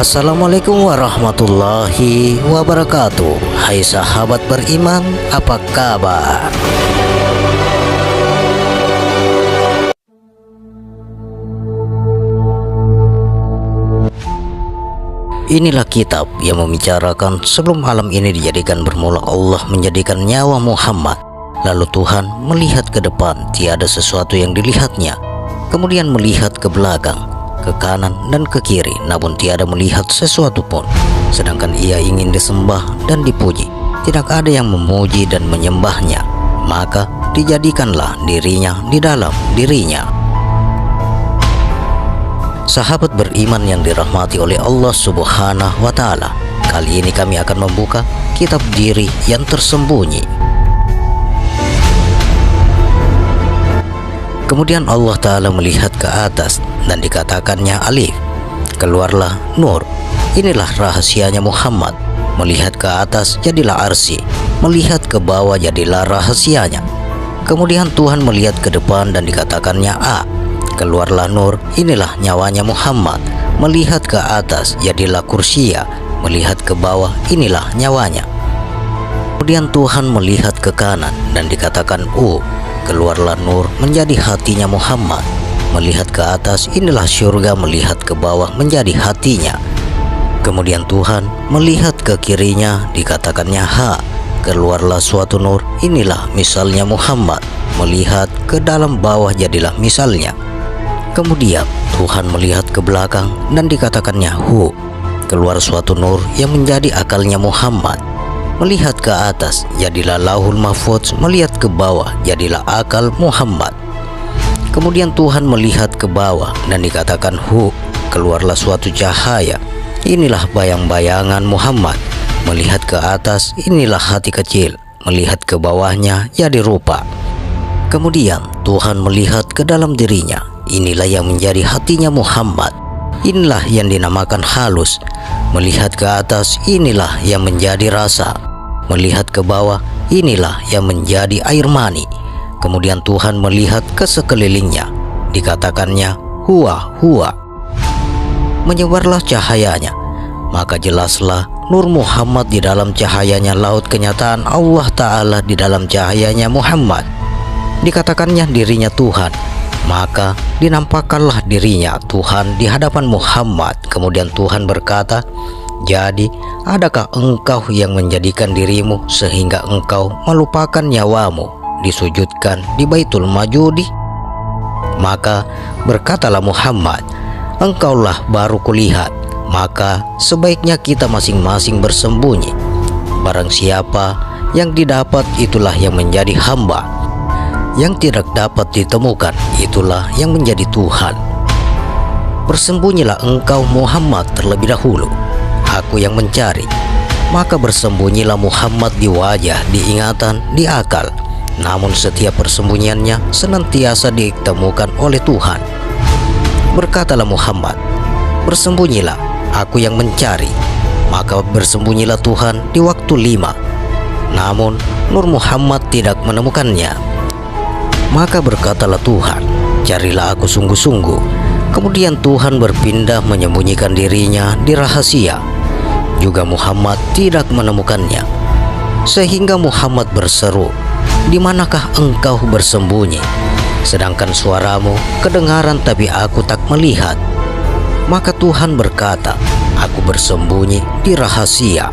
Assalamualaikum warahmatullahi wabarakatuh. Hai sahabat beriman, apa kabar? Inilah kitab yang membicarakan sebelum alam ini dijadikan bermula, Allah menjadikan nyawa Muhammad. Lalu Tuhan melihat ke depan, tiada sesuatu yang dilihatnya. Kemudian melihat ke belakang, ke kanan dan ke kiri, namun tiada melihat sesuatu pun. Sedangkan ia ingin disembah dan dipuji, tidak ada yang memuji dan menyembahnya. Maka dijadikanlah dirinya di dalam dirinya. Sahabat beriman yang dirahmati oleh Allah Subhanahu wa Ta'ala, kali ini kami akan membuka kitab diri yang tersembunyi. Kemudian Allah Ta'ala melihat ke atas dan dikatakannya alif, keluarlah nur. Inilah rahasianya Muhammad. Melihat ke atas jadilah arsy, melihat ke bawah jadilah rahasianya. Kemudian Tuhan melihat ke depan dan dikatakannya a, keluarlah nur. Inilah nyawanya Muhammad. Melihat ke atas jadilah kursia, melihat ke bawah inilah nyawanya. Kemudian Tuhan melihat ke kanan dan dikatakan u, keluarlah nur menjadi hatinya Muhammad. Melihat ke atas inilah syurga, melihat ke bawah menjadi hatinya. Kemudian Tuhan melihat ke kirinya, dikatakannya ha, keluarlah suatu nur. Inilah misalnya Muhammad. Melihat ke dalam bawah jadilah misalnya. Kemudian Tuhan melihat ke belakang dan dikatakannya hu, keluar suatu nur yang menjadi akalnya Muhammad. Melihat ke atas jadilah lauhul mahfudz, melihat ke bawah jadilah akal Muhammad. Kemudian Tuhan melihat ke bawah dan dikatakan hu, keluarlah suatu cahaya. Inilah bayang-bayangan Muhammad. Melihat ke atas inilah hati kecil, melihat ke bawahnya jadi rupa. Kemudian Tuhan melihat ke dalam dirinya. Inilah yang menjadi hatinya Muhammad. Inilah yang dinamakan halus. Melihat ke atas inilah yang menjadi rasa. Melihat ke bawah inilah yang menjadi air mani. Kemudian Tuhan melihat ke sekelilingnya, dikatakannya huwa huwa. Menyebarlah cahayanya, maka jelaslah nur Muhammad di dalam cahayanya laut kenyataan Allah Ta'ala di dalam cahayanya Muhammad. Dikatakannya dirinya Tuhan, maka dinampakkanlah dirinya Tuhan di hadapan Muhammad. Kemudian Tuhan berkata, jadi adakah engkau yang menjadikan dirimu sehingga engkau melupakan nyawamu disujudkan di Baitul Majudi? Maka berkatalah Muhammad, engkaulah baru kulihat, maka sebaiknya kita masing-masing bersembunyi. Barang siapa yang didapat itulah yang menjadi hamba, yang tidak dapat ditemukan itulah yang menjadi Tuhan. Bersembunyilah engkau Muhammad terlebih dahulu, aku yang mencari. Maka bersembunyilah Muhammad di wajah, di ingatan, di akal. Namun setiap persembunyiannya senantiasa ditemukan oleh Tuhan. Berkatalah Muhammad, bersembunyilah, aku yang mencari. Maka bersembunyilah Tuhan di waktu 5. Namun nur Muhammad tidak menemukannya. Maka berkatalah Tuhan, carilah aku sungguh-sungguh. Kemudian Tuhan berpindah menyembunyikan dirinya di rahasia. Juga Muhammad tidak menemukannya. Sehingga Muhammad berseru, di manakah engkau bersembunyi? Sedangkan suaramu kedengaran tapi aku tak melihat. Maka Tuhan berkata, aku bersembunyi di rahasia.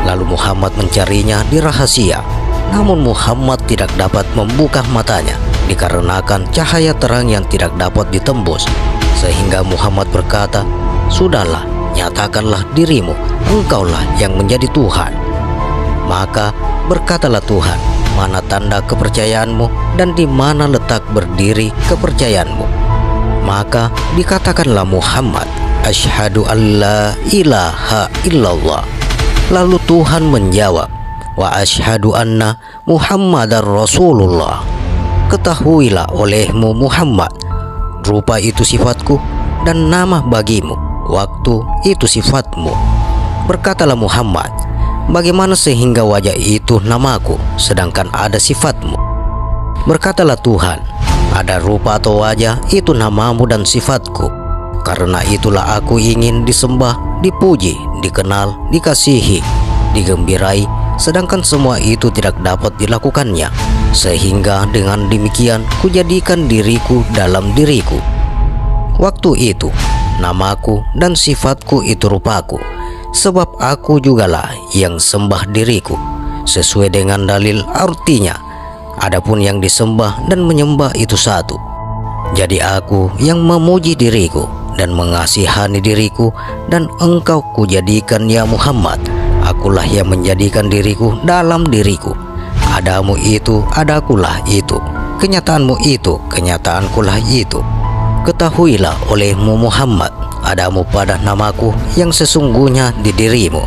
Lalu Muhammad mencarinya di rahasia. Namun Muhammad tidak dapat membuka matanya dikarenakan cahaya terang yang tidak dapat ditembus. Sehingga Muhammad berkata, sudahlah, nyatakanlah dirimu, engkaulah yang menjadi Tuhan. Maka berkatalah Tuhan, mana tanda kepercayaanmu dan di mana letak berdiri kepercayaanmu? Maka dikatakanlah Muhammad, asyhadu an la ilaha illallah. Lalu Tuhan menjawab, wa asyhadu anna Muhammadar Rasulullah. Ketahuilah olehmu Muhammad, rupa itu sifatku dan nama bagimu, waktu itu sifatmu. Berkatalah Muhammad, bagaimana sehingga wajah itu namaku sedangkan ada sifatmu? Berkatalah Tuhan, ada rupa atau wajah itu namamu dan sifatku. Karena itulah aku ingin disembah dipuji, dikenal, dikasihi, digembira'i, sedangkan semua itu tidak dapat dilakukannya. Sehingga dengan demikian kujadikan diriku dalam diriku. Waktu itu namaku dan sifatku itu rupaku, sebab aku jugalah yang sembah diriku, sesuai dengan dalil artinya. Adapun yang disembah dan menyembah itu satu. Jadi aku yang memuji diriku dan mengasihani diriku, dan engkau kujadikan ya Muhammad, akulah yang menjadikan diriku dalam diriku. Adamu itu adakulah itu, kenyataanmu itu kenyataankulah itu. Ketahuilah olehmu Muhammad, adamu pada namaku yang sesungguhnya di dirimu.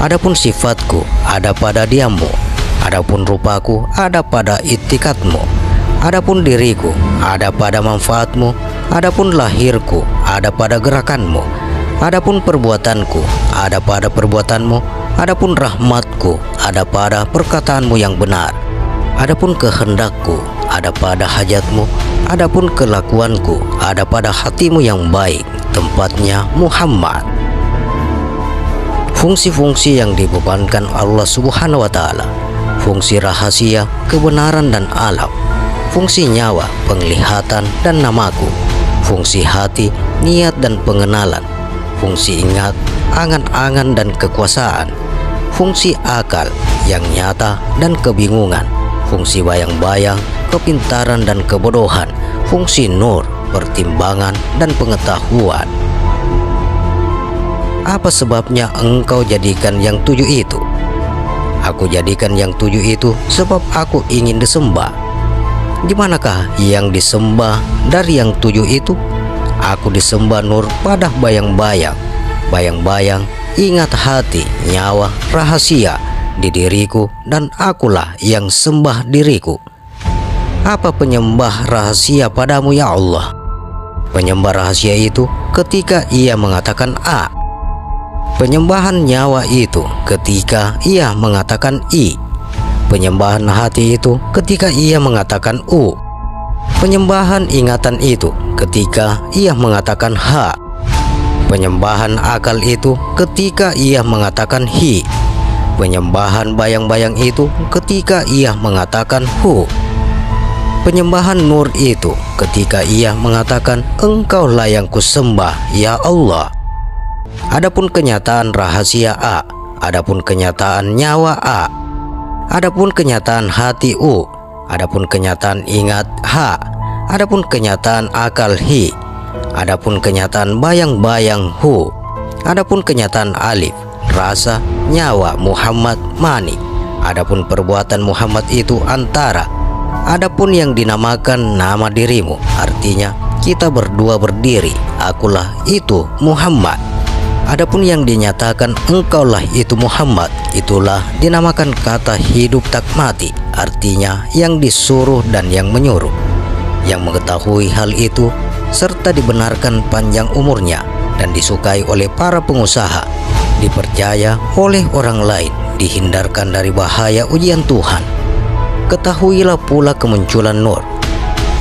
Adapun sifatku ada pada diammu, adapun rupaku ada pada itikadmu, adapun diriku ada pada manfaatmu, adapun lahirku ada pada gerakanmu, adapun perbuatanku ada pada perbuatanmu, adapun rahmatku ada pada perkataanmu yang benar, adapun kehendakku ada pada hajatmu, adapun kelakuanku ada pada hatimu yang baik. Tempatnya Muhammad. Fungsi-fungsi yang dibebankan Allah Subhanahu wa Ta'ala: fungsi rahasia, kebenaran dan alam; fungsi nyawa, penglihatan dan namaku; fungsi hati, niat dan pengenalan; fungsi ingat, angan-angan dan kekuasaan; fungsi akal, yang nyata dan kebingungan; fungsi bayang-bayang, kepintaran dan kebodohan; fungsi nur, pertimbangan dan pengetahuan. Apa sebabnya engkau jadikan yang 7 itu? Aku jadikan yang 7 itu sebab aku ingin disembah. Di manakah yang disembah dari yang 7 itu? Aku disembah nur pada bayang-bayang, bayang-bayang, ingat hati, nyawa, rahasia di diriku, dan akulah yang sembah diriku. Apa penyembah rahasia padamu ya Allah? Penyembah rahasia itu ketika ia mengatakan A. Penyembahan nyawa itu ketika ia mengatakan I. Penyembahan hati itu ketika ia mengatakan U. Penyembahan ingatan itu ketika ia mengatakan H. Penyembahan akal itu ketika ia mengatakan Hi. Penyembahan bayang-bayang itu ketika ia mengatakan Hu. Penyembahan nur itu ketika ia mengatakan Engkaulah yang kusembah ya Allah. Adapun kenyataan rahasia A, adapun kenyataan nyawa A, adapun kenyataan hati U, adapun kenyataan ingat H, adapun kenyataan akal Hi, adapun kenyataan bayang-bayang Hu, adapun kenyataan alif, rasa, nyawa Muhammad mani, adapun perbuatan Muhammad itu antara, adapun yang dinamakan nama dirimu, artinya kita berdua berdiri, akulah itu Muhammad. Adapun yang dinyatakan engkaulah itu Muhammad, itulah dinamakan kata hidup tak mati, artinya yang disuruh dan yang menyuruh. Yang mengetahui hal itu serta dibenarkan panjang umurnya dan disukai oleh para pengusaha, dipercaya oleh orang lain, dihindarkan dari bahaya ujian Tuhan. Ketahuilah pula kemunculan nur.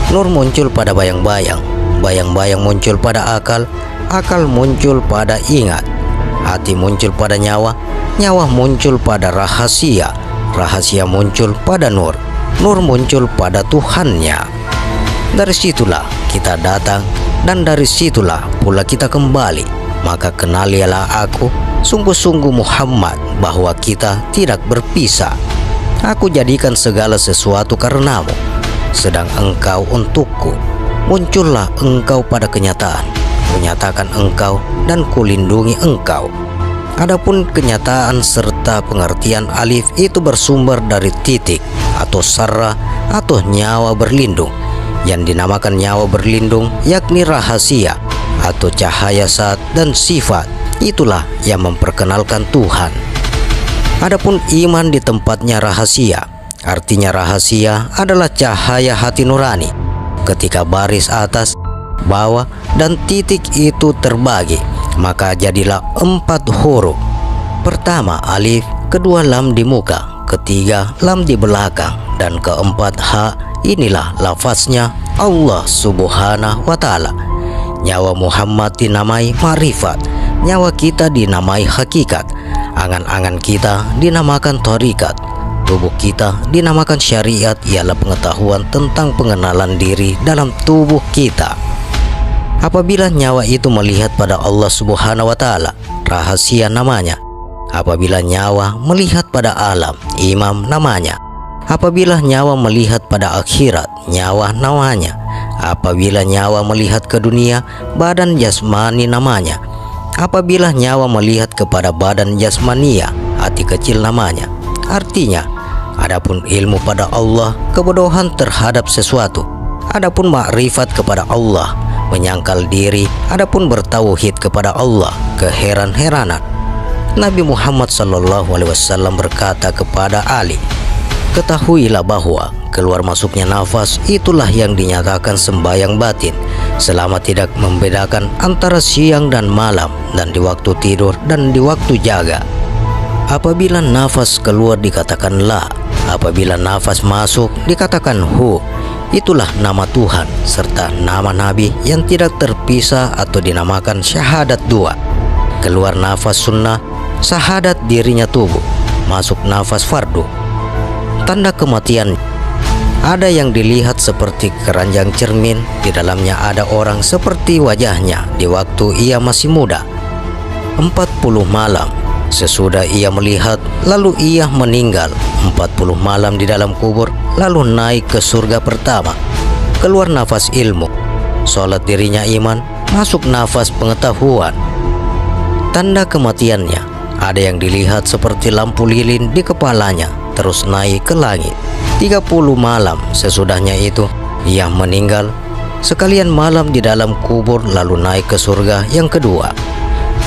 Nur muncul pada bayang-bayang, bayang-bayang muncul pada akal, akal muncul pada ingat, hati muncul pada nyawa, nyawa muncul pada rahasia, rahasia muncul pada nur, nur muncul pada Tuhannya. Dari situlah kita datang dan dari situlah pula kita kembali. Maka kenalilah aku sungguh-sungguh Muhammad bahwa kita tidak berpisah. Aku jadikan segala sesuatu karenamu, sedang engkau untukku. Muncullah engkau pada kenyataan, menyatakan engkau dan kulindungi engkau. Adapun kenyataan serta pengertian alif itu bersumber dari titik atau sarra atau nyawa berlindung. Yang dinamakan nyawa berlindung yakni rahasia atau cahaya zat dan sifat, itulah yang memperkenalkan Tuhan. Adapun iman di tempatnya rahasia, artinya rahasia adalah cahaya hati nurani. Ketika baris atas, bawah dan titik itu terbagi, maka jadilah 4 huruf. Pertama alif, kedua lam di muka, ketiga lam di belakang, dan keempat ha. Inilah lafaznya Allah Subhanahu wa Ta'ala. Nyawa Muhammad dinamai ma'rifat, Nyawa kita dinamai hakikat, angan-angan kita dinamakan tharikat, tubuh kita dinamakan syariat, ialah pengetahuan tentang pengenalan diri dalam tubuh kita. Apabila nyawa itu melihat pada Allah Subhanahu wa Ta'ala, rahasia namanya. Apabila nyawa melihat pada alam, imam namanya. Apabila nyawa melihat pada akhirat, nyawa namanya. Apabila nyawa melihat ke dunia, badan jasmani namanya. Apabila nyawa melihat kepada badan jasmania, hati kecil namanya. Artinya, adapun ilmu pada Allah, kebodohan terhadap sesuatu. Adapun makrifat kepada Allah, menyangkal diri. Adapun bertauhid kepada Allah, keheran-heranan. Nabi Muhammad SAW berkata kepada Ali, "Ketahuilah bahwa keluar masuknya nafas itulah yang dinyatakan sembahyang batin, selama tidak membedakan antara siang dan malam, dan di waktu tidur dan di waktu jaga. Apabila nafas keluar dikatakan la, apabila nafas masuk dikatakan hu. Itulah nama Tuhan serta nama Nabi yang tidak terpisah atau dinamakan syahadat dua. Keluar nafas sunnah, syahadat dirinya tubuh, masuk nafas fardu. Tanda kematian, ada yang dilihat seperti keranjang cermin, di dalamnya ada orang seperti wajahnya di waktu ia masih muda. 40 malam sesudah ia melihat, lalu ia meninggal. 40 malam di dalam kubur, lalu naik ke surga pertama. Keluar nafas ilmu, sholat dirinya iman, masuk nafas pengetahuan. Tanda kematiannya, ada yang dilihat seperti lampu lilin di kepalanya, terus naik ke langit. 30 malam sesudahnya itu ia meninggal. Sekalian malam di dalam kubur, lalu naik ke surga yang kedua.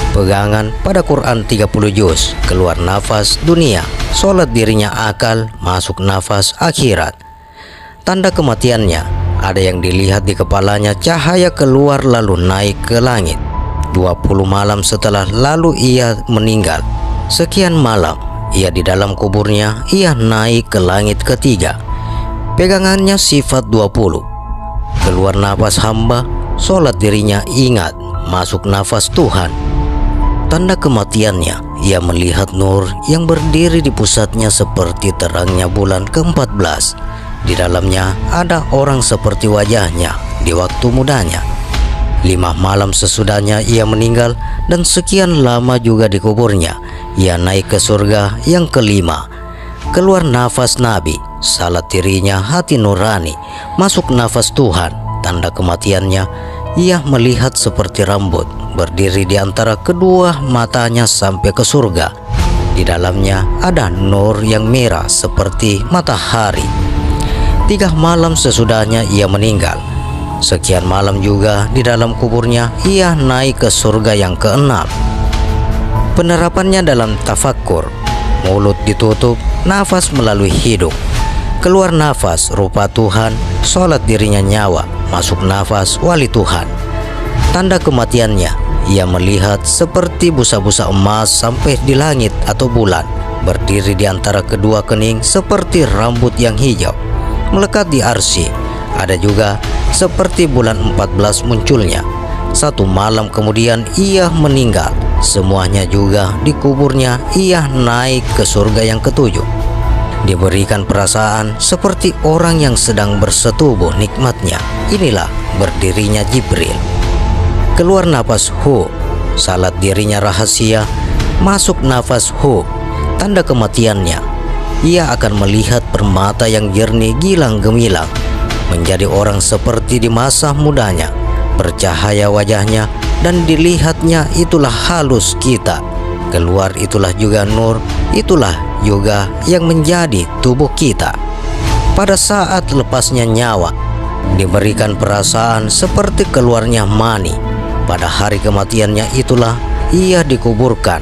Pegangan pada Quran 30 juz, keluar nafas dunia, sholat dirinya akal, masuk nafas akhirat. Tanda kematiannya, ada yang dilihat di kepalanya cahaya keluar lalu naik ke langit. 20 malam setelah lalu ia meninggal. Sekian malam ia di dalam kuburnya, ia naik ke langit ketiga. Pegangannya sifat 20. Keluar nafas hamba, sholat dirinya ingat, masuk nafas Tuhan. Tanda kematiannya, ia melihat nur yang berdiri di pusatnya seperti terangnya bulan ke-14. Di dalamnya ada orang seperti wajahnya di waktu mudanya. 5 malam sesudahnya ia meninggal, dan sekian lama juga di kuburnya. Ia naik ke surga yang kelima. Keluar nafas Nabi, salat dirinya hati nurani, masuk nafas Tuhan. Tanda kematiannya, ia melihat seperti rambut berdiri di antara kedua matanya sampai ke surga. Di dalamnya ada nur yang merah seperti matahari. 3 malam sesudahnya ia meninggal. Sekian malam juga di dalam kuburnya, ia naik ke surga yang ke-6. Penerapannya dalam tafakkur, mulut ditutup, nafas melalui hidung. Keluar nafas rupa Tuhan, sholat dirinya nyawa, masuk nafas wali Tuhan. Tanda kematiannya, ia melihat seperti busa-busa emas sampai di langit atau bulan, berdiri di antara kedua kening seperti rambut yang hijau, melekat di arsy. Ada juga seperti bulan 14 munculnya. 1 malam kemudian ia meninggal. Semuanya juga di kuburnya, ia naik ke surga yang ke-7. Diberikan perasaan seperti orang yang sedang bersetubuh nikmatnya. Inilah berdirinya Jibril. Keluar nafas hu, salat dirinya rahasia, masuk nafas hu. Tanda kematiannya, ia akan melihat permata yang jernih gilang gemilang, menjadi orang seperti di masa mudanya, bercahaya wajahnya, dan dilihatnya itulah halus kita. Keluar itulah juga nur, itulah juga yang menjadi tubuh kita. Pada saat lepasnya nyawa, diberikan perasaan seperti keluarnya mani. Pada hari kematiannya itulah ia dikuburkan.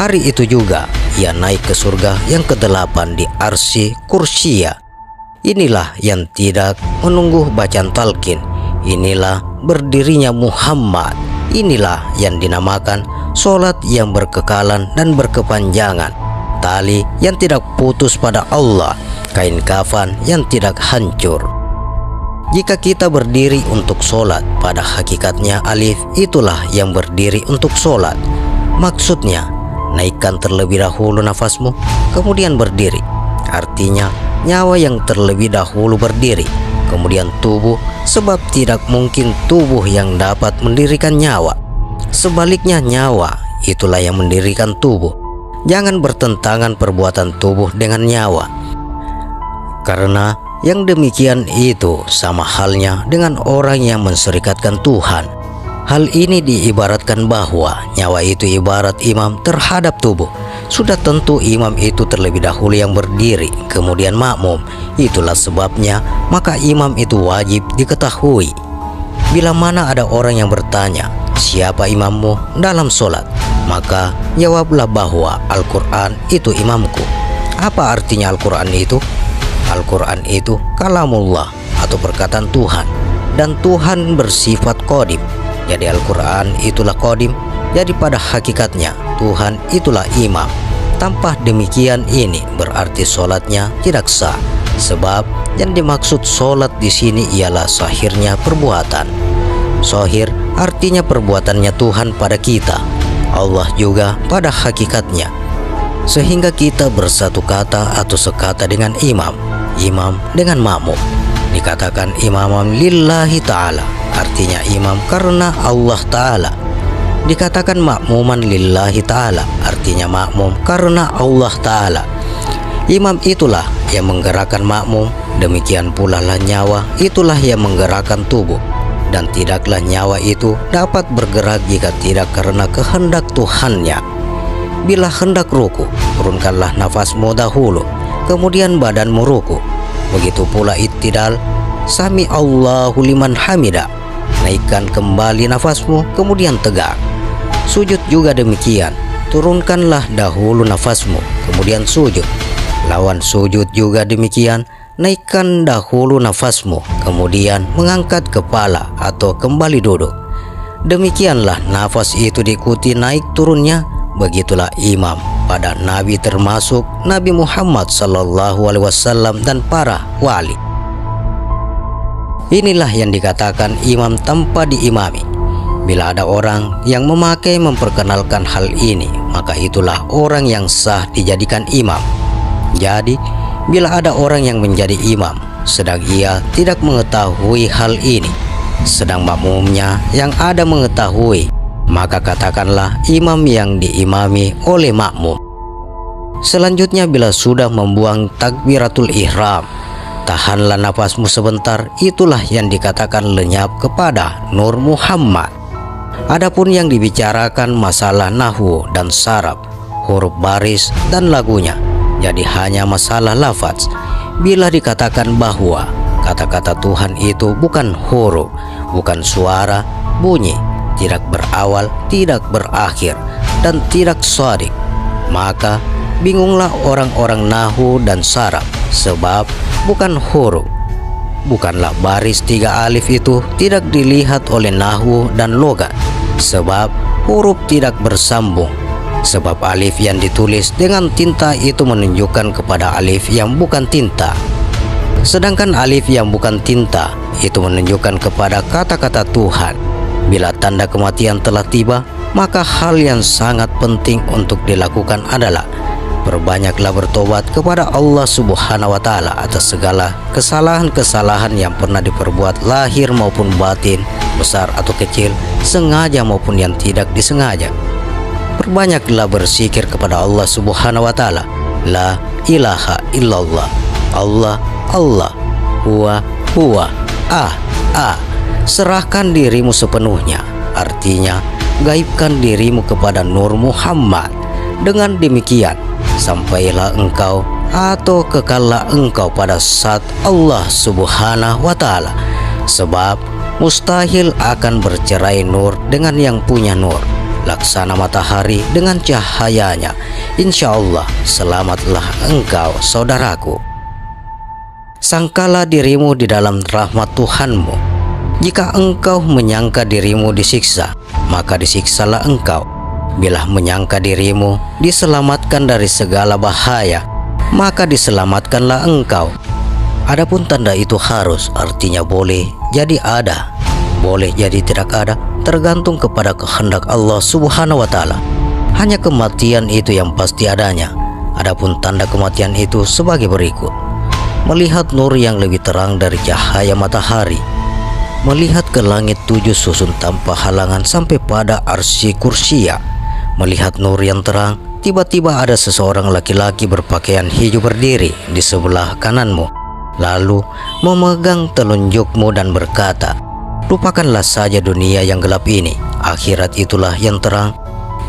Hari itu juga ia naik ke surga yang ke-8 di arsy kursia. Inilah yang tidak menunggu bacaan talqin. Inilah berdirinya Muhammad. Inilah yang dinamakan sholat yang berkekalan dan berkepanjangan, tali yang tidak putus pada Allah, kain kafan yang tidak hancur. Jika kita berdiri untuk sholat, pada hakikatnya alif itulah yang berdiri untuk sholat. Maksudnya, naikkan terlebih dahulu nafasmu, kemudian berdiri. Artinya, nyawa yang terlebih dahulu berdiri, kemudian tubuh, sebab tidak mungkin tubuh yang dapat mendirikan nyawa. Sebaliknya, nyawa itulah yang mendirikan tubuh. Jangan bertentangan perbuatan tubuh dengan nyawa, karena yang demikian itu sama halnya dengan orang yang menserikatkan Tuhan. Hal ini diibaratkan bahwa nyawa itu ibarat imam terhadap tubuh. Sudah tentu imam itu terlebih dahulu yang berdiri, kemudian makmum. Itulah sebabnya maka imam itu wajib diketahui. Bila mana ada orang yang bertanya, siapa imammu dalam sholat? Maka jawablah bahwa Al-Quran itu imamku. Apa artinya Al-Quran itu? Al-Quran itu kalamullah atau perkataan Tuhan, dan Tuhan bersifat qadim. Jadi Al-Quran itulah qadim. Jadi pada hakikatnya Tuhan itulah imam. Tanpa demikian ini berarti sholatnya tidak sah. Sebab yang dimaksud sholat di sini ialah sahirnya perbuatan. Sahir artinya perbuatannya Tuhan pada kita, Allah juga pada hakikatnya, sehingga kita bersatu kata atau sekata dengan imam, imam dengan makmum. Dikatakan imaman lillahi ta'ala, artinya imam karena Allah ta'ala. Dikatakan makmuman lillahi ta'ala, artinya makmum karena Allah ta'ala. Imam itulah yang menggerakkan makmum, demikian pula lah nyawa itulah yang menggerakkan tubuh. Dan tidaklah nyawa itu dapat bergerak jika tidak karena kehendak Tuhannya. Bila hendak ruku, turunkanlah nafasmu dahulu, kemudian badanmu ruku. Begitu pula ittidal, sami Allahu liman hamida, naikkan kembali nafasmu, kemudian tegak. Sujud juga demikian, turunkanlah dahulu nafasmu, kemudian sujud. Lawan sujud juga demikian, naikkan dahulu nafasmu, kemudian mengangkat kepala atau kembali duduk. Demikianlah nafas itu diikuti naik turunnya. Begitulah imam pada Nabi, termasuk Nabi Muhammad SAW dan para wali. Inilah yang dikatakan imam tanpa diimami. Bila ada orang yang memperkenalkan hal ini, maka itulah orang yang sah dijadikan imam. Jadi, bila ada orang yang menjadi imam, sedang ia tidak mengetahui hal ini, sedang makmumnya yang ada mengetahui, maka katakanlah imam yang diimami oleh makmum. Selanjutnya, bila sudah membuang takbiratul ihram, tahanlah nafasmu sebentar. Itulah yang dikatakan lenyap kepada Nur Muhammad. Adapun yang dibicarakan masalah nahwu dan saraf, huruf baris dan lagunya, jadi hanya masalah lafaz. Bila dikatakan bahwa kata-kata Tuhan itu bukan huruf, bukan suara, bunyi, tidak berawal, tidak berakhir, dan tidak shadik, maka bingunglah orang-orang nahwu dan saraf. Sebab bukan huruf, bukanlah baris 3 alif itu tidak dilihat oleh nahwu dan logat. Sebab huruf tidak bersambung. Sebab alif yang ditulis dengan tinta itu menunjukkan kepada alif yang bukan tinta. Sedangkan alif yang bukan tinta itu menunjukkan kepada kata-kata Tuhan. Bila tanda kematian telah tiba, maka hal yang sangat penting untuk dilakukan adalah perbanyaklah bertobat kepada Allah Subhanahu wa Ta'ala atas segala kesalahan-kesalahan yang pernah diperbuat lahir maupun batin, besar atau kecil, sengaja maupun yang tidak disengaja. Perbanyaklah berzikir kepada Allah Subhanahu wa Ta'ala. La ilaha illallah, Allah, Allah, huwa, huwa, serahkan dirimu sepenuhnya, artinya gaibkan dirimu kepada Nur Muhammad. Dengan demikian, sampailah engkau atau kekallah engkau pada saat Allah Subhanahu wa Ta'ala. Sebab mustahil akan bercerai nur dengan yang punya nur, laksana matahari dengan cahayanya. Insya Allah selamatlah engkau, saudaraku. Sangkalah dirimu di dalam rahmat Tuhanmu. Jika engkau menyangka dirimu disiksa, maka disiksalah engkau. Bila menyangka dirimu diselamatkan dari segala bahaya, maka diselamatkanlah engkau. Adapun tanda itu harus artinya boleh jadi ada, boleh jadi tidak ada, tergantung kepada kehendak Allah Subhanahu wa Ta'ala. Hanya kematian itu yang pasti adanya. Adapun tanda kematian itu sebagai berikut: melihat nur yang lebih terang dari cahaya matahari, melihat ke langit 7 susun tanpa halangan sampai pada arsy kursiya, melihat nur yang terang, tiba-tiba ada seseorang laki-laki berpakaian hijau berdiri di sebelah kananmu, lalu memegang telunjukmu dan berkata, lupakanlah saja dunia yang gelap ini, akhirat itulah yang terang,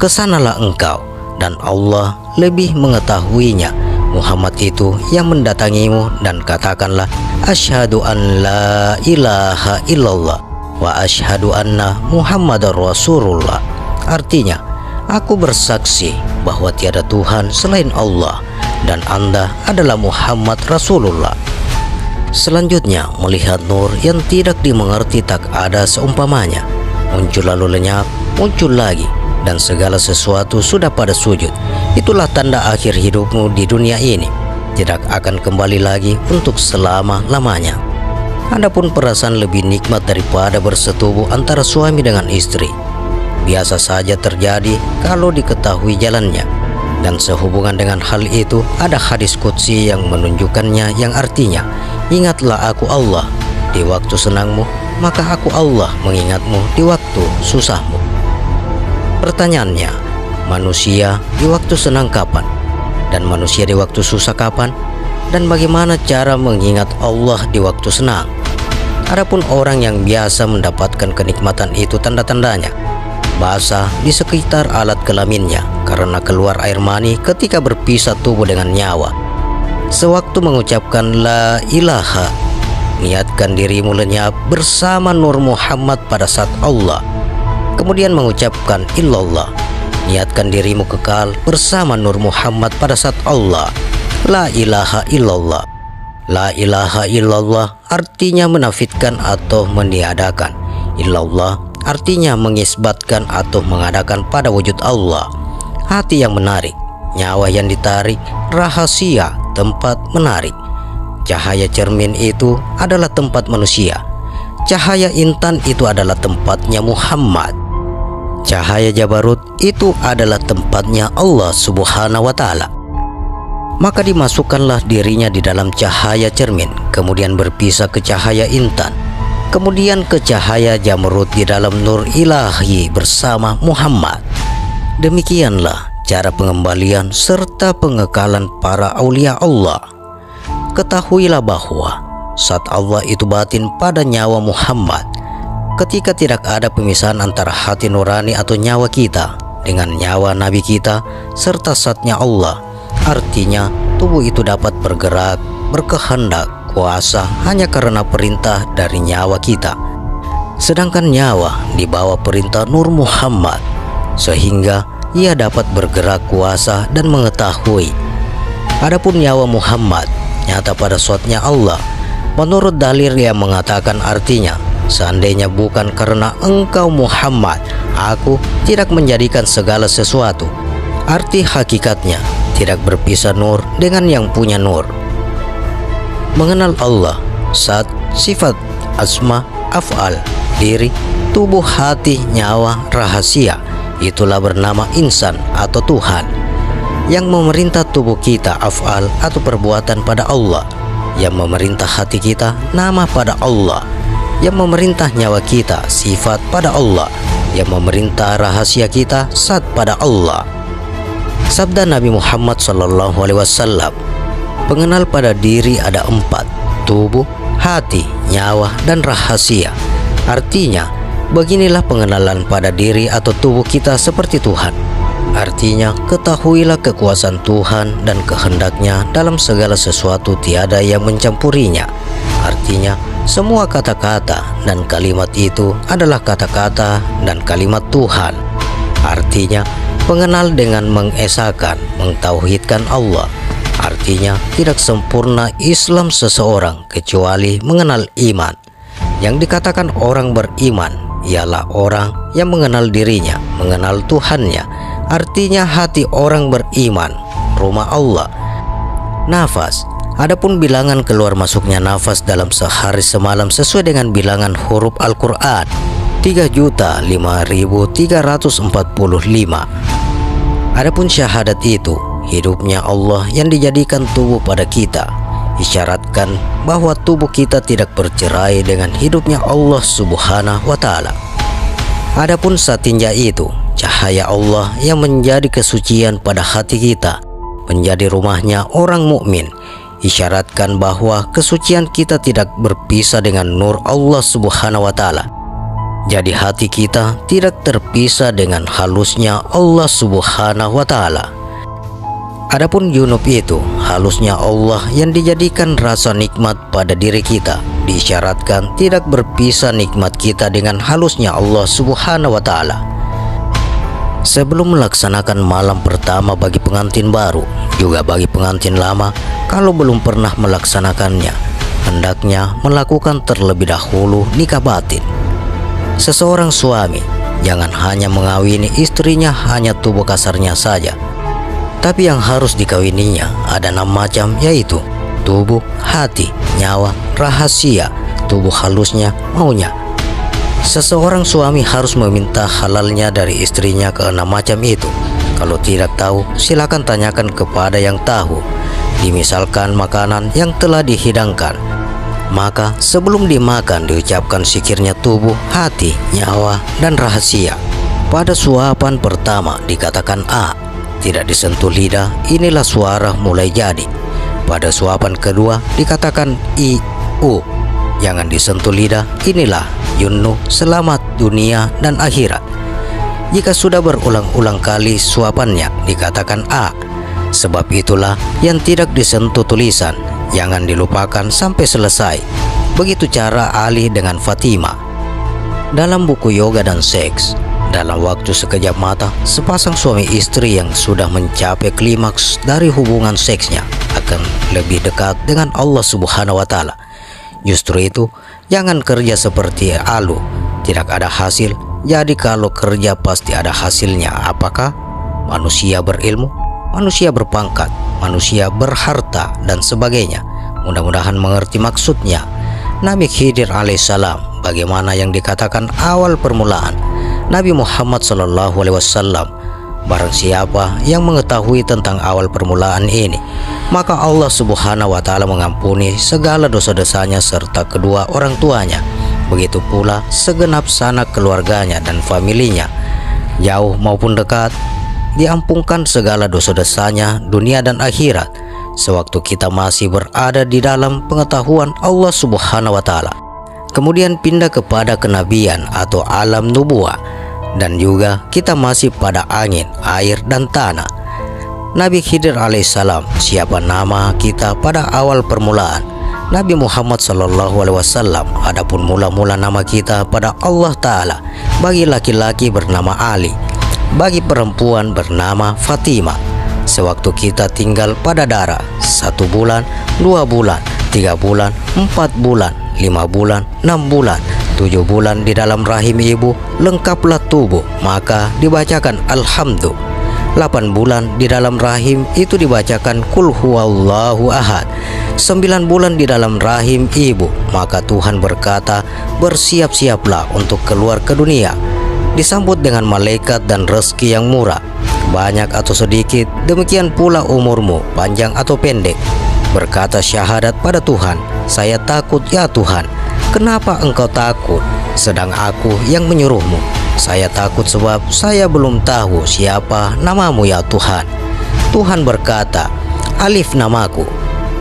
kesanalah engkau, dan Allah lebih mengetahuinya. Muhammad itu yang mendatangimu, dan katakanlah, asyhadu an la ilaha illallah wa asyhadu anna Muhammadar Rasulullah. Artinya, aku bersaksi bahwa tiada Tuhan selain Allah dan Anda adalah Muhammad Rasulullah. Selanjutnya, melihat nur yang tidak dimengerti tak ada seumpamanya, muncul lalu lenyap, muncul lagi, dan segala sesuatu sudah pada sujud. Itulah tanda akhir hidupmu di dunia ini, tidak akan kembali lagi untuk selama-lamanya. Adapun perasaan lebih nikmat daripada bersetubuh antara suami dengan istri, biasa saja terjadi kalau diketahui jalannya. Dan sehubungan dengan hal itu, ada hadis qudsi yang menunjukkannya, yang artinya, ingatlah aku Allah di waktu senangmu, maka aku Allah mengingatmu di waktu susahmu. Pertanyaannya, manusia di waktu senang kapan? Dan manusia di waktu susah kapan? Dan bagaimana cara mengingat Allah di waktu senang? Adapun orang yang biasa mendapatkan kenikmatan itu, tanda-tandanya: basah di sekitar alat kelaminnya karena keluar air mani ketika berpisah tubuh dengan nyawa. Sewaktu mengucapkan la ilaha, niatkan dirimu lenyap bersama nur Muhammad pada saat Allah. Kemudian mengucapkan illallah, niatkan dirimu kekal bersama nur Muhammad pada saat Allah. La ilaha illallah. La ilaha illallah artinya menafikan atau meniadakan. Illallah artinya mengisbatkan atau mengadakan pada wujud Allah. Hati yang menarik, nyawa yang ditarik, rahasia, tempat menarik. Cahaya cermin itu adalah tempat manusia. Cahaya intan itu adalah tempatnya Muhammad. Cahaya Jabarut itu adalah tempatnya Allah Subhanahu wa Ta'ala. Maka dimasukkanlah dirinya di dalam cahaya cermin, kemudian berpisah ke cahaya intan, kemudian ke cahaya Jamrut di dalam nur ilahi bersama Muhammad. Demikianlah cara pengembalian serta pengekalan para aulia Allah. Ketahuilah bahwa saat Allah itu batin pada nyawa Muhammad, ketika tidak ada pemisahan antara hati nurani atau nyawa kita dengan nyawa Nabi kita serta zatnya Allah. Artinya tubuh itu dapat bergerak, berkehendak, kuasa hanya karena perintah dari nyawa kita. Sedangkan nyawa di bawah perintah Nur Muhammad, sehingga ia dapat bergerak, kuasa dan mengetahui. Adapun nyawa Muhammad nyata pada zatnya Allah. Menurut dalil yang mengatakan artinya, seandainya bukan karena engkau Muhammad, aku tidak menjadikan segala sesuatu. Arti hakikatnya, tidak berpisah nur dengan yang punya nur. Mengenal Allah, zat, sifat, asma, af'al, diri, tubuh, hati, nyawa, rahasia, itulah bernama insan atau Tuhan. Yang memerintah tubuh kita af'al atau perbuatan pada Allah. Yang memerintah hati kita nama pada Allah. Yang memerintah nyawa kita sifat pada Allah. Yang memerintah rahasia kita zat pada Allah. Sabda Nabi Muhammad SAW, pengenal pada diri ada 4, tubuh, hati, nyawa, dan rahasia. Artinya, beginilah pengenalan pada diri atau tubuh kita seperti Tuhan. Artinya, ketahuilah kekuasaan Tuhan dan kehendaknya dalam segala sesuatu, tiada yang mencampurinya. Artinya, semua kata-kata dan kalimat itu adalah kata-kata dan kalimat Tuhan. Artinya, pengenal dengan mengesahkan, mentauhidkan Allah. Artinya, tidak sempurna Islam seseorang kecuali mengenal iman. Yang dikatakan orang beriman ialah orang yang mengenal dirinya, mengenal Tuhannya. Artinya hati orang beriman, rumah Allah. Nafas Adapun bilangan keluar masuknya nafas dalam sehari semalam sesuai dengan bilangan huruf Al-Quran 3.005.345. Adapun syahadat itu hidupnya Allah yang dijadikan tubuh pada kita, isyaratkan bahwa tubuh kita tidak bercerai dengan hidupnya Allah Subhanahu wa Ta'ala. Adapun satinja itu cahaya Allah yang menjadi kesucian pada hati kita, menjadi rumahnya orang mukmin, isyaratkan bahwa kesucian kita tidak berpisah dengan nur Allah Subhanahu wa Ta'ala. Jadi hati kita tidak terpisah dengan halusnya Allah Subhanahu wa Ta'ala. Adapun junub itu halusnya Allah yang dijadikan rasa nikmat pada diri kita, diisyaratkan tidak berpisah nikmat kita dengan halusnya Allah Subhanahu wa Ta'ala. Sebelum melaksanakan malam pertama bagi pengantin baru, juga bagi pengantin lama, kalau belum pernah melaksanakannya, hendaknya melakukan terlebih dahulu nikah batin. Seseorang suami jangan hanya mengawini istrinya hanya tubuh kasarnya saja, tapi yang harus dikawininya ada 6 macam, yaitu tubuh, hati, nyawa, rahasia, tubuh halusnya, maunya. Seseorang suami harus meminta halalnya dari istrinya ke 6 macam itu. Kalau tidak tahu, silakan tanyakan kepada yang tahu. Dimisalkan makanan yang telah dihidangkan, maka sebelum dimakan diucapkan zikirnya tubuh, hati, nyawa, dan rahasia. Pada suapan pertama dikatakan A, tidak disentuh lidah, inilah suara mulai jadi. Pada suapan kedua dikatakan I, U, jangan disentuh lidah, inilah yunnu, selamat dunia dan akhirat. Jika sudah berulang-ulang kali suapannya dikatakan A, sebab itulah yang tidak disentuh tulisan, jangan dilupakan sampai selesai. Begitu cara Ali dengan Fatima. Dalam buku Yoga dan Seks, dalam waktu sekejap mata, sepasang suami istri yang sudah mencapai klimaks dari hubungan seksnya akan lebih dekat dengan Allah Subhanahu wa Ta'ala. Justru itu, jangan kerja seperti alu, tidak ada hasil. Jadi kalau kerja pasti ada hasilnya. Apakah? Manusia berilmu, manusia berpangkat, manusia berharta, dan sebagainya. Mudah-mudahan mengerti maksudnya. Nabi Khidir alaihissalam, bagaimana yang dikatakan awal permulaan Nabi Muhammad SAW, barang siapa yang mengetahui tentang awal permulaan ini, maka Allah Subhanahu wa Ta'ala mengampuni segala dosa-dosanya serta kedua orang tuanya. Begitu pula segenap sanak keluarganya dan familinya, jauh maupun dekat, diampunkan segala dosa-dosanya dunia dan akhirat, sewaktu kita masih berada di dalam pengetahuan Allah Subhanahu wa Ta'ala. Kemudian pindah kepada kenabian atau alam nubuah, dan juga kita masih pada angin, air, dan tanah. Nabi Khidir alaihissalam, siapa nama kita pada awal permulaan? Nabi Muhammad SAW. Adapun mula-mula nama kita pada Allah Ta'ala. Bagi laki-laki bernama Ali, bagi perempuan bernama Fatima. Sewaktu kita tinggal pada darah 1 bulan, 2 bulan, 3 bulan, 4 bulan, 5 bulan, 6 bulan, 7 bulan di dalam rahim ibu, lengkaplah tubuh, maka dibacakan Alhamdulillah. 8 bulan di dalam rahim itu dibacakan Qul huwallahu ahad. 9 bulan di dalam rahim ibu, maka Tuhan berkata, bersiap-siaplah untuk keluar ke dunia, disambut dengan malaikat dan rezeki yang murah, banyak atau sedikit, demikian pula umurmu, panjang atau pendek. Berkata syahadat pada Tuhan, saya takut ya Tuhan. Kenapa engkau takut, sedang aku yang menyuruhmu? Saya takut sebab saya belum tahu siapa namamu ya Tuhan. Tuhan berkata, Alif namaku.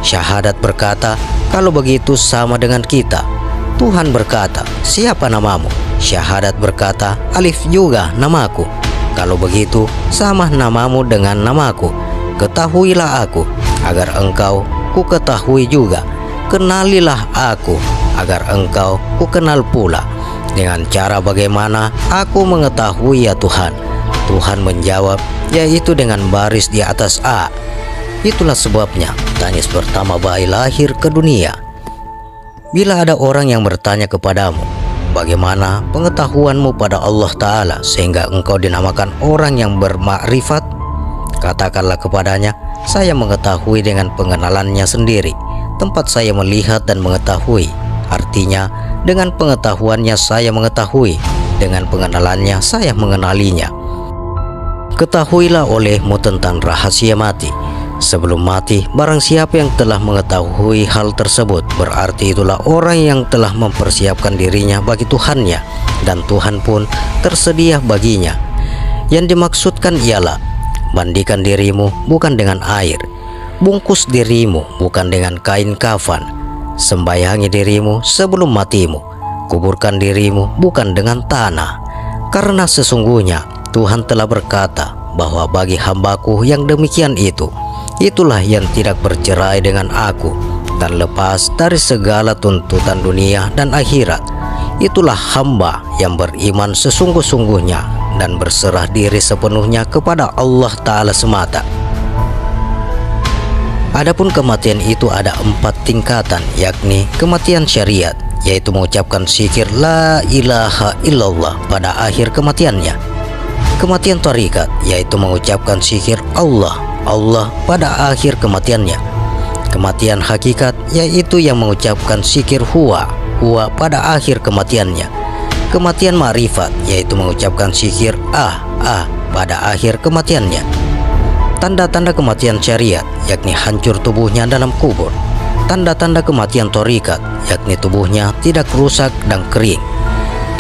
Syahadat berkata, kalau begitu sama dengan kita. Tuhan berkata, siapa namamu? Syahadat berkata, Alif juga namaku. Kalau begitu sama namamu dengan namaku. Ketahuilah aku, agar engkau ku ketahui juga. Kenalilah aku, agar engkau ku kenal pula. Dengan cara bagaimana aku mengetahui ya Tuhan? Tuhan menjawab, yaitu dengan baris di atas A. Itulah sebabnya tangis pertama bayi lahir ke dunia. Bila ada orang yang bertanya kepadamu, bagaimana pengetahuanmu pada Allah Ta'ala sehingga engkau dinamakan orang yang bermakrifat? Katakanlah kepadanya, saya mengetahui dengan pengenalannya sendiri. Tempat saya melihat dan mengetahui. Artinya, dengan pengetahuannya saya mengetahui, dengan pengenalannya saya mengenalinya. Ketahuilah olehmu tentang rahasia mati. Sebelum mati, barang siapa yang telah mengetahui hal tersebut, berarti itulah orang yang telah mempersiapkan dirinya bagi Tuhannya, dan Tuhan pun tersedia baginya. Yang dimaksudkan ialah, mandikan dirimu bukan dengan air, bungkus dirimu bukan dengan kain kafan, sembayangi dirimu sebelum matimu, kuburkan dirimu bukan dengan tanah. Karena sesungguhnya Tuhan telah berkata bahwa bagi hambaku yang demikian itulah yang tidak bercerai dengan aku dan lepas dari segala tuntutan dunia dan akhirat. Itulah hamba yang beriman sesungguh-sungguhnya dan berserah diri sepenuhnya kepada Allah Ta'ala semata. Adapun kematian itu ada 4 tingkatan, yakni kematian syariat, yaitu mengucapkan zikir la ilaha illallah pada akhir kematiannya. Kematian tarikat, yaitu mengucapkan zikir Allah pada akhir kematiannya. Kematian hakikat, yaitu yang mengucapkan zikir huwa pada akhir kematiannya. Kematian ma'rifat, yaitu mengucapkan zikir pada akhir kematiannya. Tanda-tanda kematian syariat, yakni hancur tubuhnya dalam kubur. Tanda-tanda kematian torikat, yakni tubuhnya tidak rusak dan kering.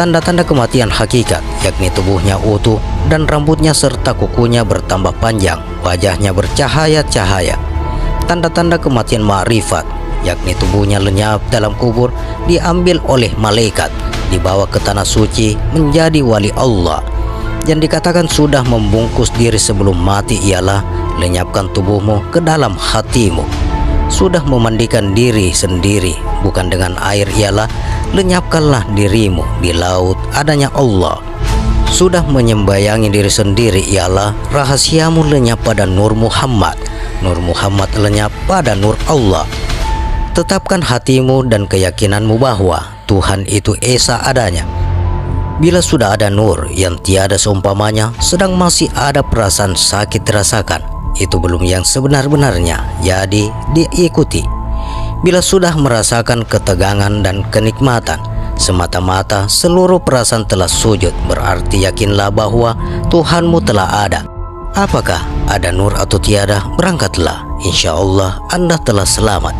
Tanda-tanda kematian hakikat, yakni tubuhnya utuh dan rambutnya serta kukunya bertambah panjang, wajahnya bercahaya-cahaya. Tanda-tanda kematian ma'rifat, yakni tubuhnya lenyap dalam kubur, diambil oleh malaikat, dibawa ke tanah suci menjadi wali Allah. Yang dikatakan sudah membungkus diri sebelum mati ialah lenyapkan tubuhmu ke dalam hatimu. Sudah memandikan diri sendiri bukan dengan air ialah lenyapkanlah dirimu di laut adanya Allah. Sudah menyembayangi diri sendiri ialah rahasiamu lenyap pada Nur Muhammad. Nur Muhammad lenyap pada Nur Allah. Tetapkan hatimu dan keyakinanmu bahwa Tuhan itu esa adanya. Bila sudah ada nur yang tiada seumpamanya, sedang masih ada perasaan sakit dirasakan, itu belum yang sebenar-benarnya, jadi diikuti. Bila sudah merasakan ketegangan dan kenikmatan, semata-mata seluruh perasaan telah sujud, berarti yakinlah bahwa Tuhanmu telah ada. Apakah ada nur atau tiada, berangkatlah, insya Allah Anda telah selamat.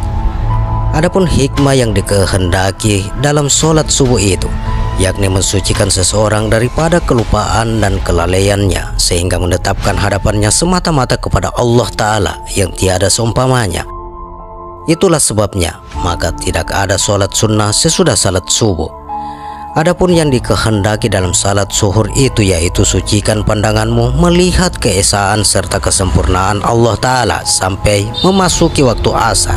Adapun hikmah yang dikehendaki dalam sholat subuh itu, yakni mensucikan seseorang daripada kelupaan dan kelalaiannya, sehingga menetapkan hadapannya semata-mata kepada Allah Ta'ala yang tiada seumpamanya. Itulah sebabnya, maka tidak ada sholat sunnah sesudah salat subuh. Adapun yang dikehendaki dalam salat zuhur itu, yaitu sucikan pandanganmu melihat keesaan serta kesempurnaan Allah Ta'ala sampai memasuki waktu asar.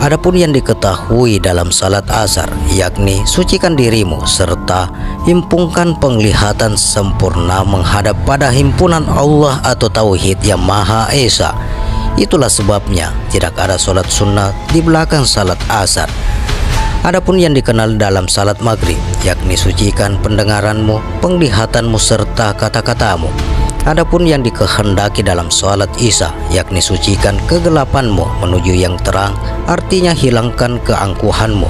Adapun yang diketahui dalam salat asar, yakni sucikan dirimu serta himpungkan penglihatan sempurna menghadap pada himpunan Allah atau Tauhid yang Maha Esa. Itulah sebabnya tidak ada salat sunnah di belakang salat asar. Adapun yang dikenal dalam salat maghrib, yakni sucikan pendengaranmu, penglihatanmu serta kata-katamu. Adapun yang dikehendaki dalam salat isya, yakni sucikan kegelapanmu menuju yang terang, artinya hilangkan keangkuhanmu.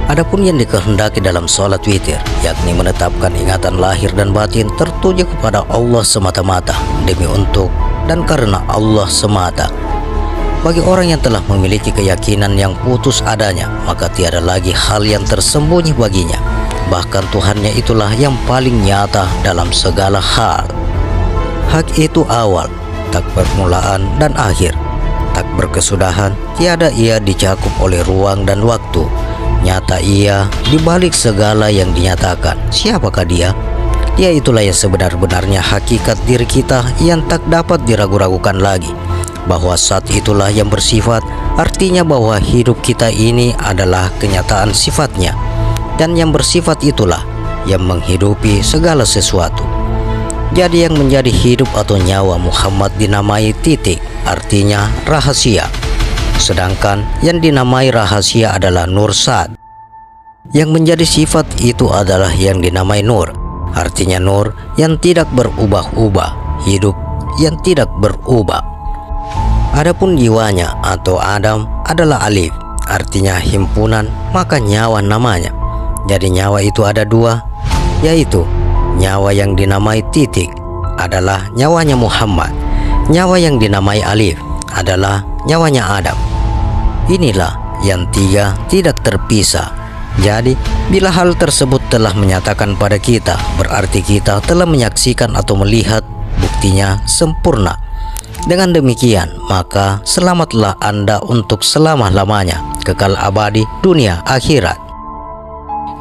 Adapun yang dikehendaki dalam salat witir, yakni menetapkan ingatan lahir dan batin tertuju kepada Allah semata-mata, demi untuk dan karena Allah semata. Bagi orang yang telah memiliki keyakinan yang putus adanya, maka tiada lagi hal yang tersembunyi baginya. Bahkan Tuhannya itulah yang paling nyata dalam segala hal. Hak itu awal, tak permulaan dan akhir, tak berkesudahan, tiada ia dicakup oleh ruang dan waktu. Nyata ia di balik segala yang dinyatakan. Siapakah dia? Dia itulah yang sebenar-benarnya hakikat diri kita yang tak dapat diragu-ragukan lagi. Bahwa saat itulah yang bersifat, artinya bahwa hidup kita ini adalah kenyataan sifatnya. Dan yang bersifat itulah yang menghidupi segala sesuatu. Jadi yang menjadi hidup atau nyawa Muhammad dinamai titik, artinya rahasia. Sedangkan yang dinamai rahasia adalah nur sad. Yang menjadi sifat itu adalah yang dinamai nur, artinya nur yang tidak berubah-ubah, hidup yang tidak berubah. Adapun jiwanya atau Adam adalah alif, artinya himpunan, maka nyawa namanya. Jadi nyawa itu ada dua, yaitu nyawa yang dinamai titik adalah nyawanya Muhammad. Nyawa yang dinamai alif adalah nyawanya Adam. Inilah yang tiga tidak terpisah. Jadi bila hal tersebut telah menyatakan pada kita, berarti kita telah menyaksikan atau melihat buktinya sempurna. Dengan demikian maka selamatlah Anda untuk selama-lamanya, kekal abadi dunia akhirat.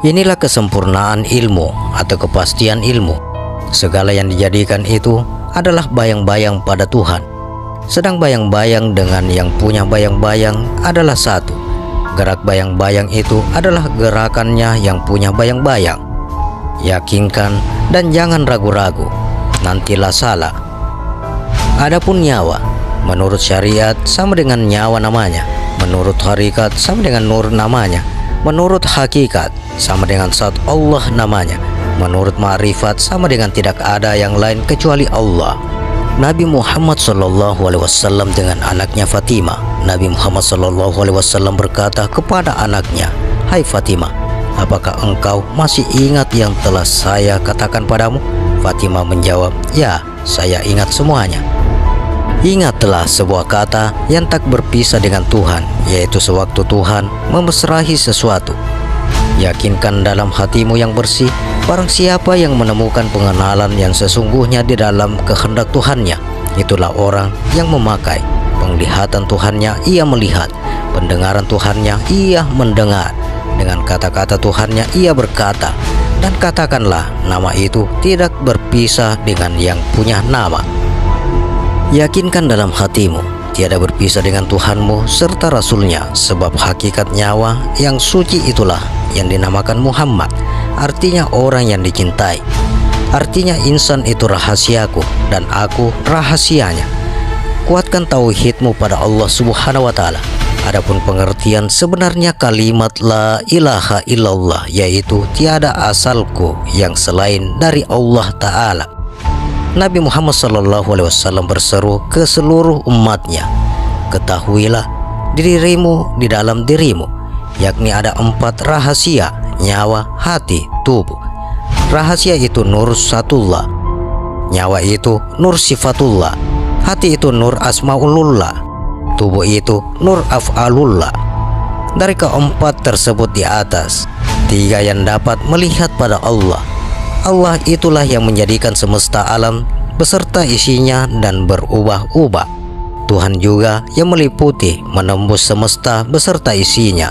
Inilah kesempurnaan ilmu atau kepastian ilmu. Segala yang dijadikan itu adalah bayang-bayang pada Tuhan. Sedang bayang-bayang dengan yang punya bayang-bayang adalah satu. Gerak bayang-bayang itu adalah gerakannya yang punya bayang-bayang. Yakinkan dan jangan ragu-ragu, nantilah salah. Adapun nyawa, menurut syariat sama dengan nyawa namanya, menurut hakikat sama dengan nur namanya, menurut hakikat sama dengan zat Allah namanya, menurut ma'rifat sama dengan tidak ada yang lain kecuali Allah. Nabi Muhammad SAW dengan anaknya Fatimah. Nabi Muhammad SAW berkata kepada anaknya, "Hai Fatimah, apakah engkau masih ingat yang telah saya katakan padamu?" Fatimah menjawab, "Ya, saya ingat semuanya." Ingatlah sebuah kata yang tak berpisah dengan Tuhan, yaitu sewaktu Tuhan memesrahi sesuatu. Yakinkan dalam hatimu yang bersih, barang siapa yang menemukan pengenalan yang sesungguhnya di dalam kehendak Tuhannya, itulah orang yang memakai penglihatan Tuhannya, ia melihat, pendengaran Tuhannya, ia mendengar, dengan kata-kata Tuhannya ia berkata, dan katakanlah nama itu tidak berpisah dengan yang punya nama. Yakinkan dalam hatimu, tiada berpisah dengan Tuhanmu serta Rasulnya, sebab hakikat nyawa yang suci itulah yang dinamakan Muhammad, artinya orang yang dicintai. Artinya insan itu rahasiaku dan aku rahasianya. Kuatkan tauhidmu pada Allah Subhanahu wa Ta'ala. Adapun pengertian sebenarnya kalimat la ilaha illallah, yaitu tiada asalku yang selain dari Allah Ta'ala. Nabi Muhammad SAW berseru ke seluruh umatnya, "Ketahuilah dirimu di dalam dirimu, yakni ada 4 rahasia, nyawa, hati, tubuh. Rahasia itu nur satullah, nyawa itu nur sifatullah, hati itu nur asmaulullah, tubuh itu nur af'alullah." Dari keempat tersebut di atas, 3 yang dapat melihat pada Allah. Allah itulah yang menjadikan semesta alam beserta isinya dan berubah-ubah. Tuhan juga yang meliputi, menembus semesta beserta isinya.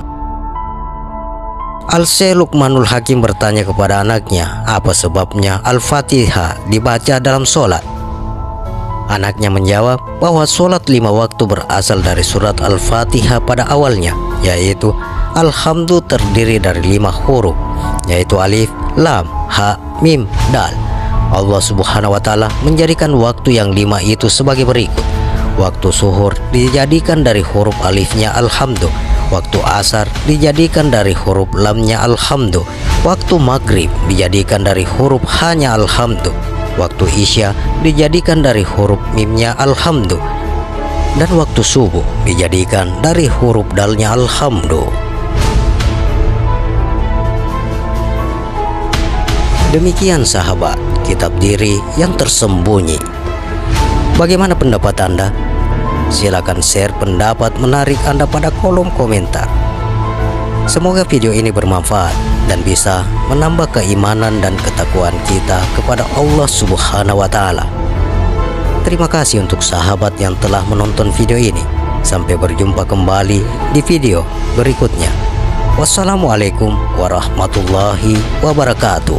Al-Syekh Luqmanul Hakim bertanya kepada anaknya, apa sebabnya Al-Fatihah dibaca dalam sholat? Anaknya menjawab bahwa sholat 5 waktu berasal dari surat Al-Fatihah pada awalnya, yaitu Alhamdu terdiri dari 5 huruf, yaitu alif, lam, ha, mim, dal. Allah Subhanahu wa Ta'ala menjadikan waktu yang 5 itu sebagai berikut. Waktu zuhur dijadikan dari huruf alifnya alhamdu. Waktu asar dijadikan dari huruf lamnya alhamdu. Waktu maghrib dijadikan dari huruf hanya alhamdu. Waktu isya dijadikan dari huruf mimnya alhamdu. Dan waktu subuh dijadikan dari huruf dalnya alhamdu. Demikian sahabat, kitab diri yang tersembunyi. Bagaimana pendapat Anda? Silakan share pendapat menarik Anda pada kolom komentar. Semoga video ini bermanfaat dan bisa menambah keimanan dan ketakwaan kita kepada Allah Subhanahu wa Ta'ala. Terima kasih untuk sahabat yang telah menonton video ini. Sampai berjumpa kembali di video berikutnya. Wassalamualaikum warahmatullahi wabarakatuh.